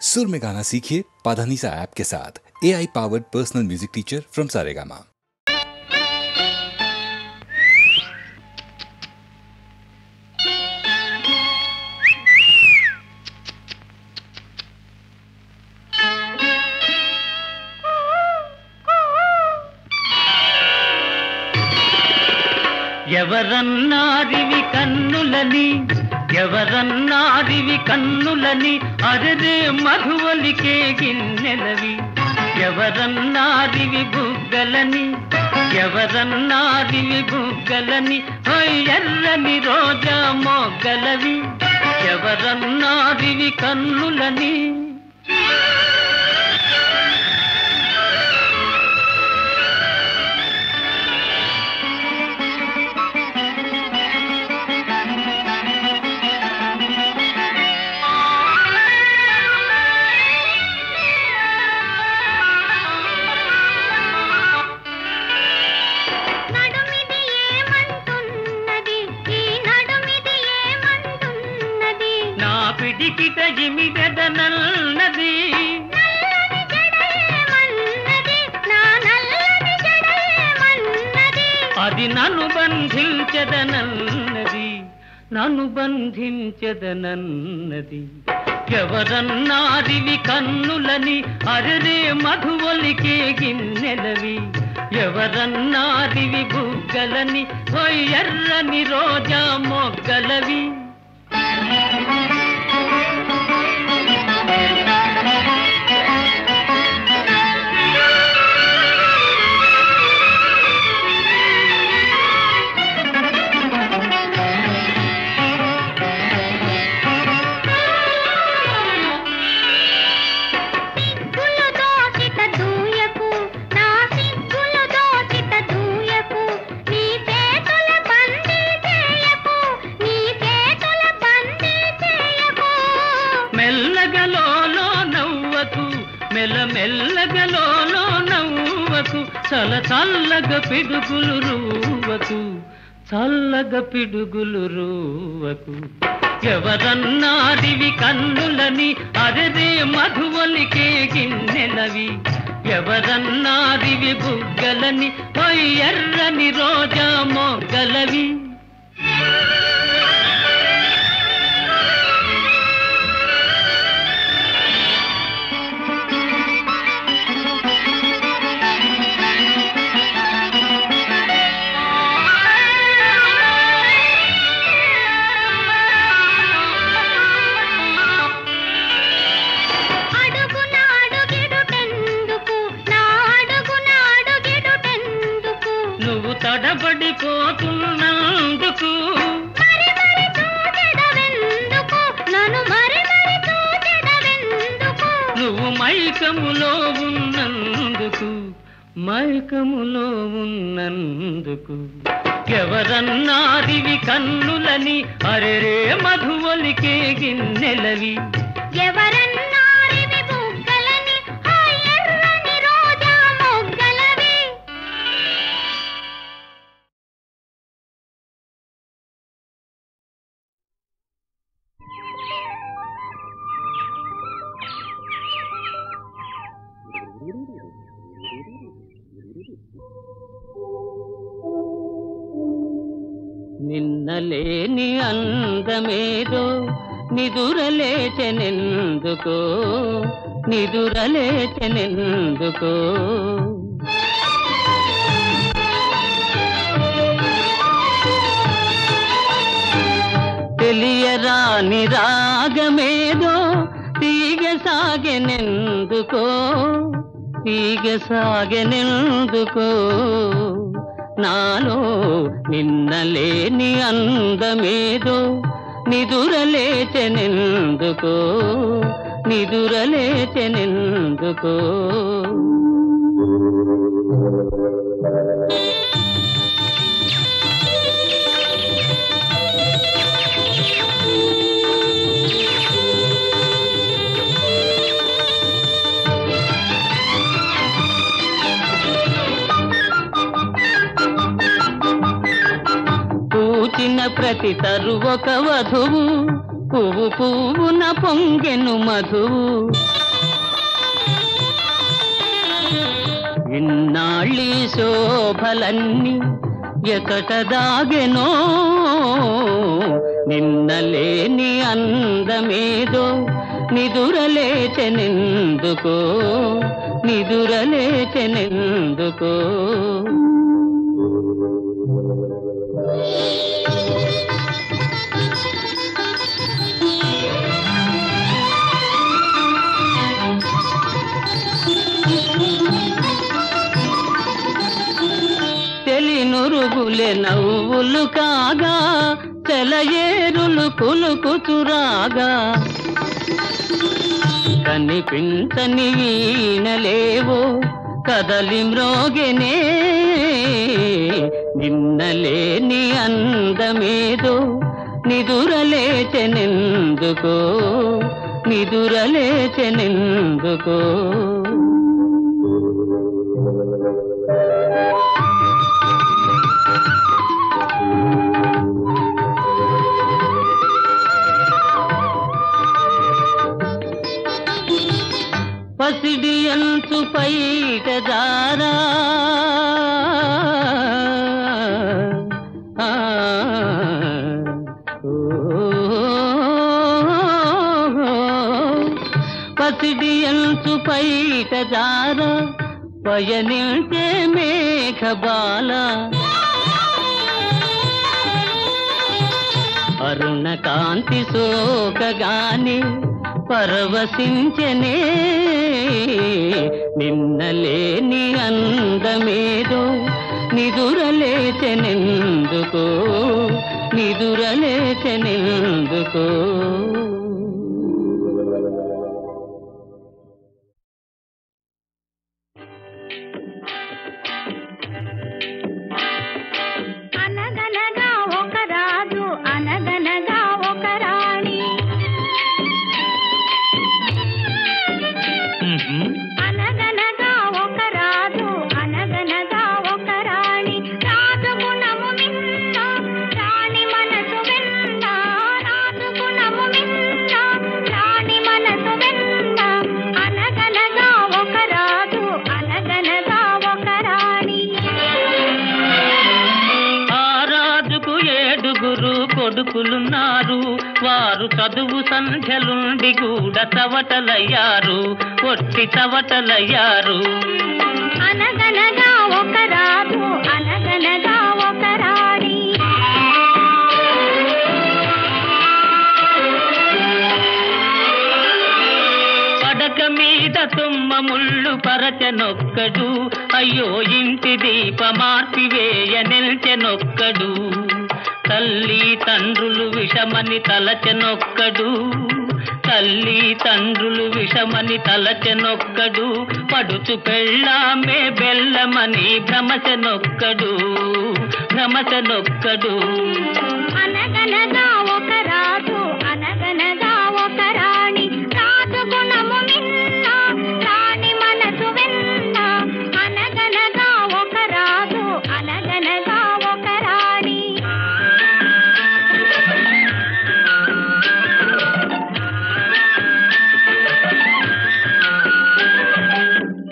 सुर में गाना सीखिए पाधानीसा ऐप के साथ। AI powered personal music teacher from Saregama. ఎవరన్నారివి కన్నులని ఎవరన్నారివి కన్నులని అరదే మధువలికే గిన్నెలవి ఎవరన్నారివి బుగ్గలని ఎవరన్నారివి బుగ్గలని ఎర్రని రోజా మొగ్గలవి ఎవరన్నారివి కన్నులని పిడికిట జిమిదనన్నది అది నన్ను బంధించదనన్నది నన్ను బంధించదనన్నది ఎవరన్నారివి కన్నులని అరరే మధువలికే గిన్నెలవి ఎవరన్నారివి బుగ్గలని ఎర్రని రోజా మొగ్గలవి మెల్లమెల్లగలో నవ్వకు చల చల్లగ పిడుగులు రూవకు చల్లగ పిడుగులు రూవకు ఎవరన్నారివి కన్నులని అరదే మధువలికే గిన్నెలవి ఎవరన్నారివి బుగ్గలని ఎర్రని రోజా మొగ్గలవి తడబడిపోతున్నందుకు నువ్వు మైకములో ఉన్నందుకు మైకములో ఉన్నందుకు ఎవరన్నారివి కన్నులని అరెరే మధువలికే గిన్నెలవి ఎవరన్నారివి బుగ్గలని ఎర్రని రోజా మొగ్గలవి నిన్నలేని అందమేదో నిదురలేచెనెందుకో నిదురలేచెనెందుకో తెలియరాని రాగమేదో తీగ సాగెనెందుకో తీగ సాగెనెందుకో నాలో నిన్నలేని అందమేదో నిదురలేచెనెందుకో నిదురలేచెనెందుకో పూచిన ప్రతి తరు ఒక వధువు పువ్వు పువ్వున పొంగెను మధువు ఇన్నాళ్ళీ శోభలన్నీ ఎకట దాగెనో నిన్నలేని అందమేదో నిదురలేచెనెందుకో నిదురలేచెనెందుకో తెలినురుగులే నవ్వులు కాగా తెలయేరులు కులుకుతురాగా కనిపించని వీణలేవో కదలి మ్రోగెనే నిన్నలేని అందమేదో నిదురలేచెనెందుకో నిదురలేచెనెందుకో పసిడి అంచు పైట జారా పసిడి అంచు పైట జారా పయనించే మేఘబాల అరుణ కాంతి సోకగాని పరవశించనే నిన్నలేని అందమేదో నిదురలేచెనెందుకో నిదురలేచెనెందుకో అనగనగా ఒక రాజు అనగనగా ఒక రాణి అనగనగా ఒక రాజు అనగనగా ఒక రాణి రాజు గుణము మిన్న రాణి మనసు వెన్న రాజు గుణము మిన్న రాణి మనసు వెన్న అనగనగా ఒక రాజు అనగనగా ఒక రాణి ఆ రాజుకు 7 కొడుకులున్నారు వారు చదువు సంధ్యలుండి కూడా చవటలయ్యారు ఒట్టి చవటలయ్యారు అనగనగా ఒక రాజు అనగనగా ఒక రాణి పడక మీద తుమ్మ ముళ్ళు పరచనొక్కడు అయ్యో ఇంటి దీప మార్పివేయ నిల్చెనొక్కడు తల్లి తండ్రులు విషమని తలచెనొక్కడు తల్లి తండ్రులు విషమని తలచెనొక్కడు పడుచు పెళ్ళామే బెల్లమని భ్రమచెనొక్కడు భ్రమచెనొక్కడు అనగనగా ఒక రాజు అనగనగా ఒక రాణి రాజు గుణము మిన్న రాణి మనసు వెన్న అనగనగా ఒక రాజు అనగనగా ఒక రాణి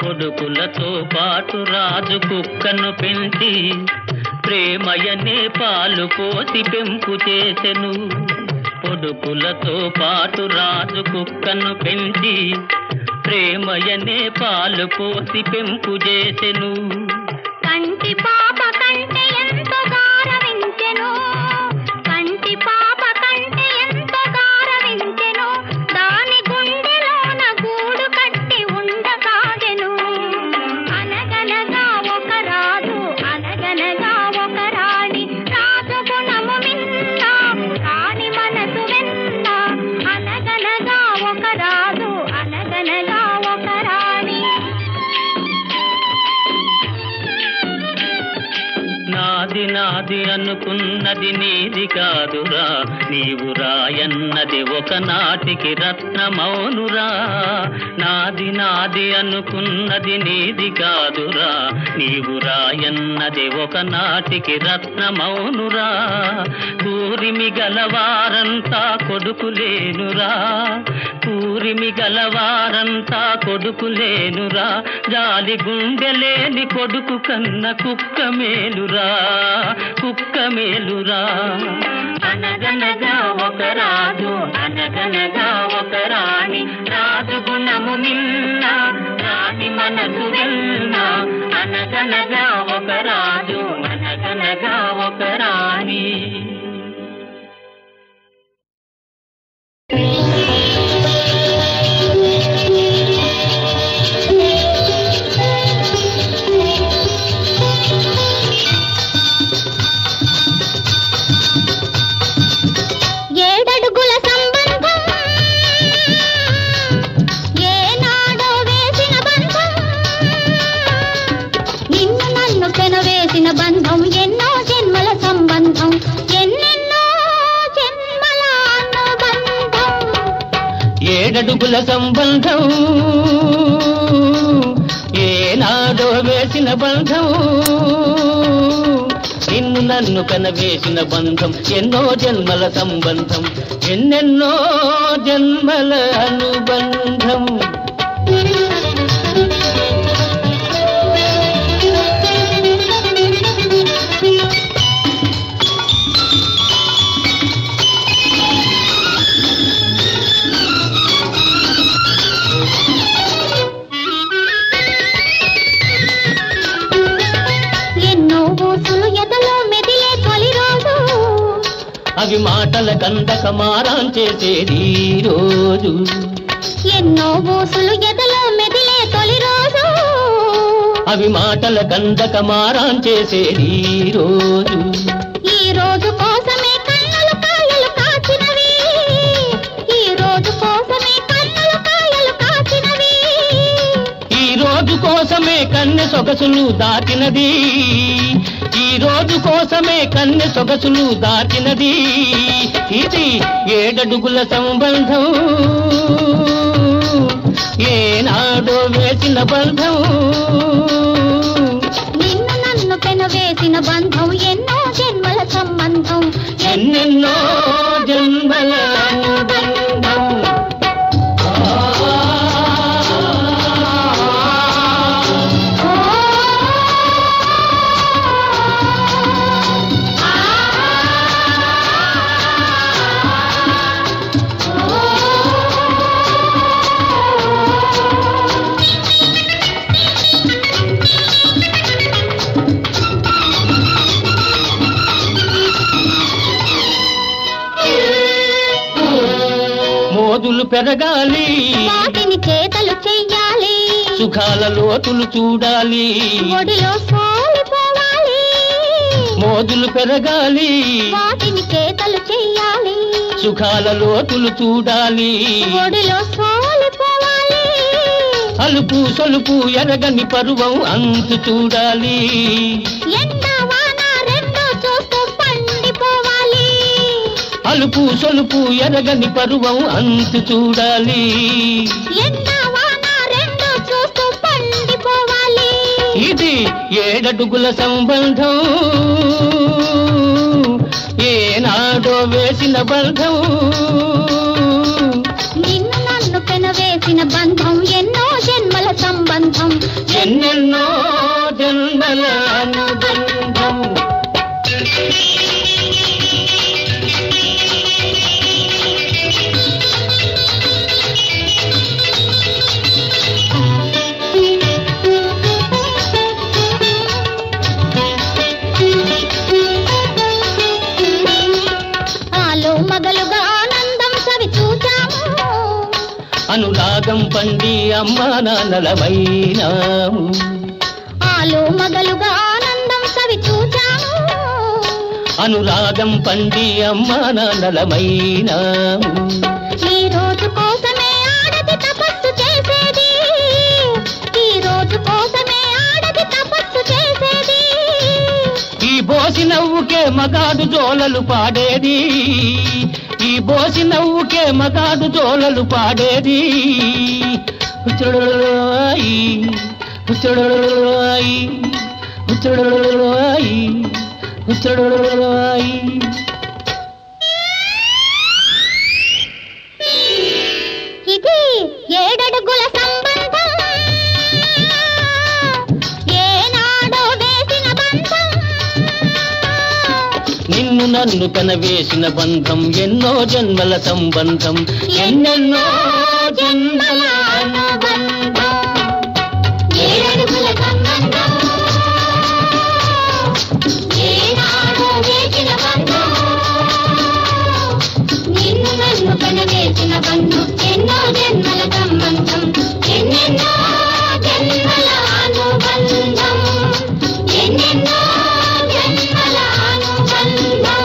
కొడుకులతో పాటు రాజు కుక్కను పెంచి ప్రేమయనే పాలు పోసి పెంపు చేసెను కొడుకులతో పాటు రాజు కుక్కను పెంచి ప్రేమయనే పాలు పోసి పెంపు చేసెను కంటి పాప కంటే ఎంతో గారవించెను కంటి పాప కంటే ఎంతో గారవించెను దాని గుండెలోన గూడు కట్టి ఉండసాగెను అనగనగా ఒక రాజు అనగనగా ఒక రాణి రాజు గుణము మిన్న రాణి మనసు వెన్న అనగనగా ఒక రాజు అనగనగా ఒక రాణి నాది నాది అనుకున్నది నీది కాదురా నీవు రాయన్నది ఒకనాటికి రత్నమౌనురా నాది నాది అనుకున్నది నీది కాదురా, నీవు రాయన్నది ఒకనాటికి రత్నమౌనురా. కూరిమి గలవారంతా కొడుకులేనురా, కూరిమి గలవారంతా కొడుకులేనురా. జాలి గుండెలేని కొడుకు కన్న కుక్క మేలురా, కుక్క మేలురా. అనగనగా ఒక రాజు, అనగనగా ఒక రాణి, రాజు గుణము నిన్న, రాణి మనసు వెళ్ళ. అనగనగా ఒక రాజు, అనగనగా ఒక రాణి. బంధం ఎన్నో జన్మల సంబంధం, ఎన్నెన్నో జన్మల అనుబంధం. ఏడడుగుల సంబంధం ఏనాడో వేసిన బంధం, నిన్ను నన్ను కనవేసిన బంధం ఎన్నో జన్మల సంబంధం, ఎన్నెన్నో జన్మల అనుబంధం. అవి మాటల కందక మారాం చేసేది రోజు, ఎన్నో ఊసులు ఎదలో మెదిలే తొలి రోజు. అవి మాటల కందక మారాం చేసేది రోజు. ఈ రోజు కోసమే కన్నులు కాయలు కాచినవి, ఈ రోజు కోసమే కన్నులు కాయలు కాచినవి. ఈ రోజు కోసమే కన్నె సొగసులు దాటినది, ఈ రోజు కోసమే కన్నె సొగసులు దాటినది. ఇది ఏడడుగుల సంబంధం ఏనాడో వేసిన బంధం, నిన్ను నన్ను పెనవేసిన బంధం ఎన్నో జన్మల సంబంధం, ఎన్నెన్నో జన్మల అనుబంధం. మోదులు పెరగాలి, వాటిని చేతలు చెయ్యాలి, సుఖాల లోతులు చూడాలి, ఒడిలో సోలిపోవాలి. మోదులు పెరగాలి, వాటిని చేతలు చెయ్యాలి, సుఖాల లోతులు చూడాలి, ఒడిలో సోలిపోవాలి. అలుపు సొలుపు ఎరగని పరువం అంతు చూడాలి, అలుపు సొలుపు ఎరగని పరువం అంతు చూడాలి. ఇది ఏడడుగుల సంబంధం ఏనాడో వేసిన బంధం, నిన్ను నన్ను పెనవేసిన బంధం ఎన్నో జన్మల సంబంధం, ఎన్నెన్నో జన్మల అనుబంధం. మగలుగా ఆనందం సవి చూచాము, అనురాగం పండి అమ్మా నాన్నలమైనాము. ఆలు మగలుగా ఆనందం సవి చూచాము, అనురాగం పండి అమ్మా నాన్నలమైనాము. ఈ రోజు కోసమే ఆడది తపస్సు చేసేది, ఈ రోజు కోసమే ఆడది తపస్సు చేసేది. ఈ బోసి నవ్వుకే మగాడు జోలలు పాడేది, ఈ బోసి నవ్వుకే మగాడు జోలలు పాడేది. ముచ్చడాయి ముచ్చడాయి ముచ్చడాయి ముచ్చడాయి. ఇది ఏడడుగుల సంబంధం, ఏనాడో వేసిన బంధం. నిన్ను నన్ను కనవేసిన బంధం ఎన్నో జన్మల సంబంధం, ఎన్నెన్నో జన్మల అనుబంధం. ఏడడుగుల సంబంధం, ఏనాడో వేసిన బంధం. నిన్ను నన్ను కనవేసిన బంధం ఎన్నో జన్మల సంబంధం, ఎన్నెన్నో జన్మల అనుబంధం, ఎన్నెన్నో జన్మల అనుబంధం.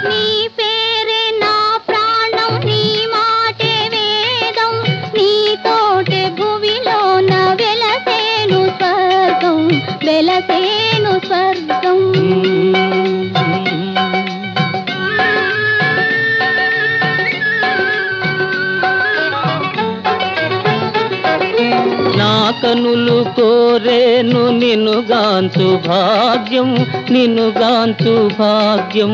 నీ పేరే నా ప్రాణం, నీ మాటే వేదం, నీతోటే భువిలోన వెలసేను స్వర్గం, వెలసేను స్వర్గం. నా కనులు కోరేను నిన్నుగాంచు భాగ్యం, నిన్నుగాంచు భాగ్యం.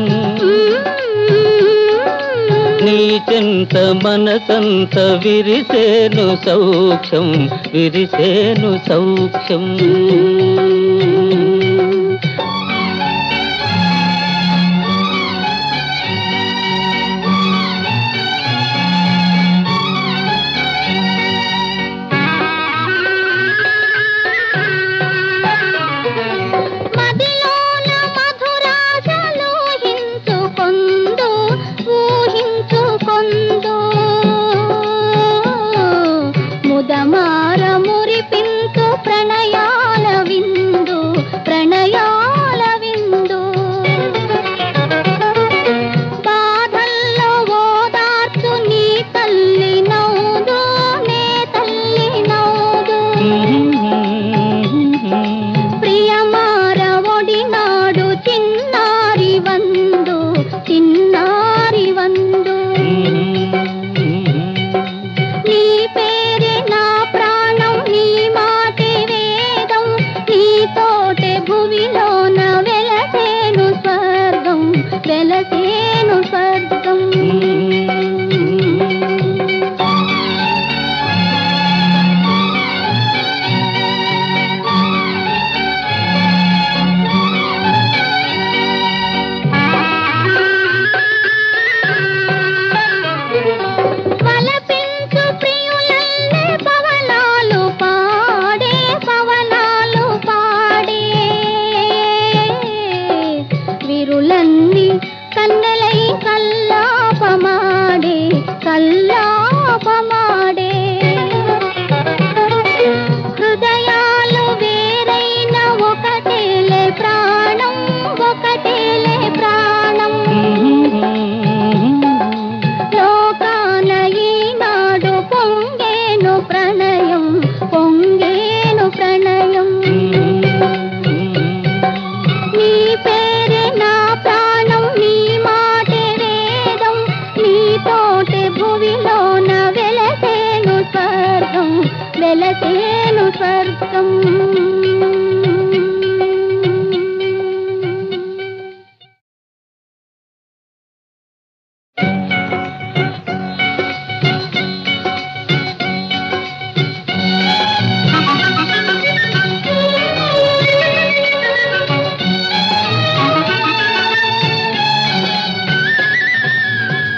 నీ చెంత మనసంత విరిసేను సౌఖ్యం, విరిసేను సౌఖ్యం. మదిలోన మధురాశలు ఊహించుకొందు, ఊహించుకొందు. ముదమార మురిపింతు ప్రణయాల విందు, ప్రణయాల విందు. బాధల్లో ఓదార్చు నీ తల్లి నవ్వుదు, నే తల్లి నవ్వుదు. ప్రియమార ఒడినాడు చిన్నారి వందు, చిన్నారి వందు. నీ పేరే నా ప్రాణం, నీ మాటే వేదం, నీతోటే భువిలోన వెలసేను స్వర్గం, వెలసేను స్వర్గం. వలపించు ప్రియులల్లే పవనాలు పాడే, పవనాలు పాడే. విరులన్నీ కన్నెలై కల్లాపమాడే, కల్లాపమాడే. హృదయాలు వేరైన ఒకటేలే ప్రాణం, ఒకటేలే ప్రాణం. లోకాన ఈనాడు పొంగేను ప్రణయం, పొంగేను ప్రణయం. నీ పేరే నా ప్రాణం, నీ మాటే వేదం, నీతోటే భువిలోన వెలసేను స్వర్గం, వెలసేను స్వర్గం.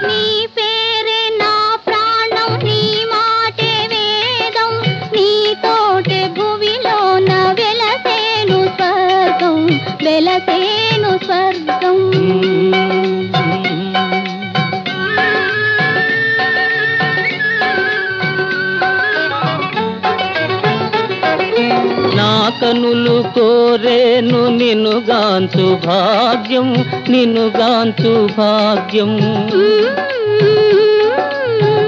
నీ పేరే నా ప్రాణం, నీ మాటే వేదం, నీతోటే భువిలోన వెలసేను స్వర్గం, వెలసేను స్వర్గం. నా కనులు కోరేను నిన్నుగాంచు భాగ్యం, నిన్నుగాంచు భాగ్యం.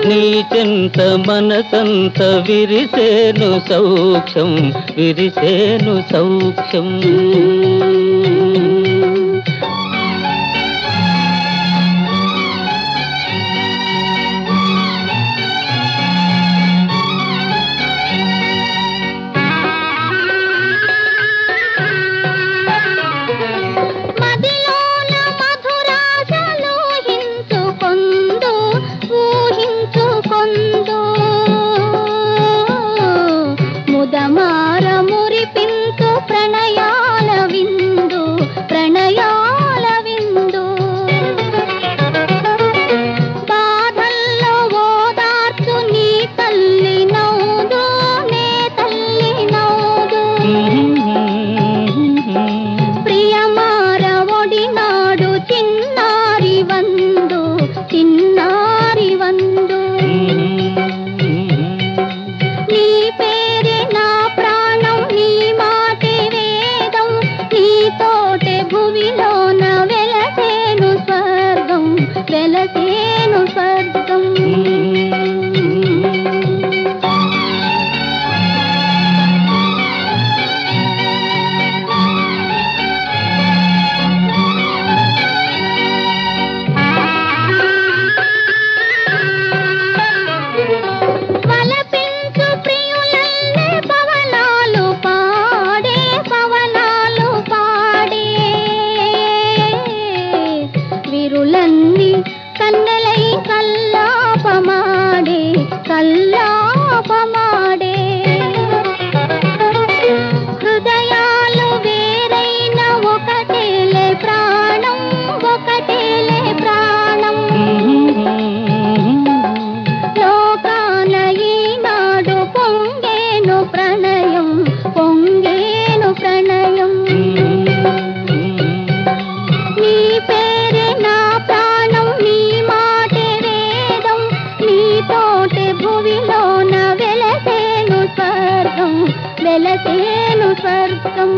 నీ చెంత మనసంత విరిసేను సౌఖ్యం విరిసేను సౌఖ్యం. వెలసేను స్వర్గం. వలపించు ప్రియులల్లే పవనాలు పాడే పవనాలు పాడే విరులన్నీ కన్నెలై కల్లాపమాడే కల్లాపమాడే హృదయాలు వేరైన ఒకటేలే ప్రాణం ఒకటేలే ప్రాణం. లోకాన ఈనాడు పొంగేను ప్రణయం పొంగేను ప్రణయం. నీ పేరే నా ప్రాణం నీ మాటే వేదం నీతోటే భువిలోన వెలసేను స్వర్గం వెలసేను స్వర్గం.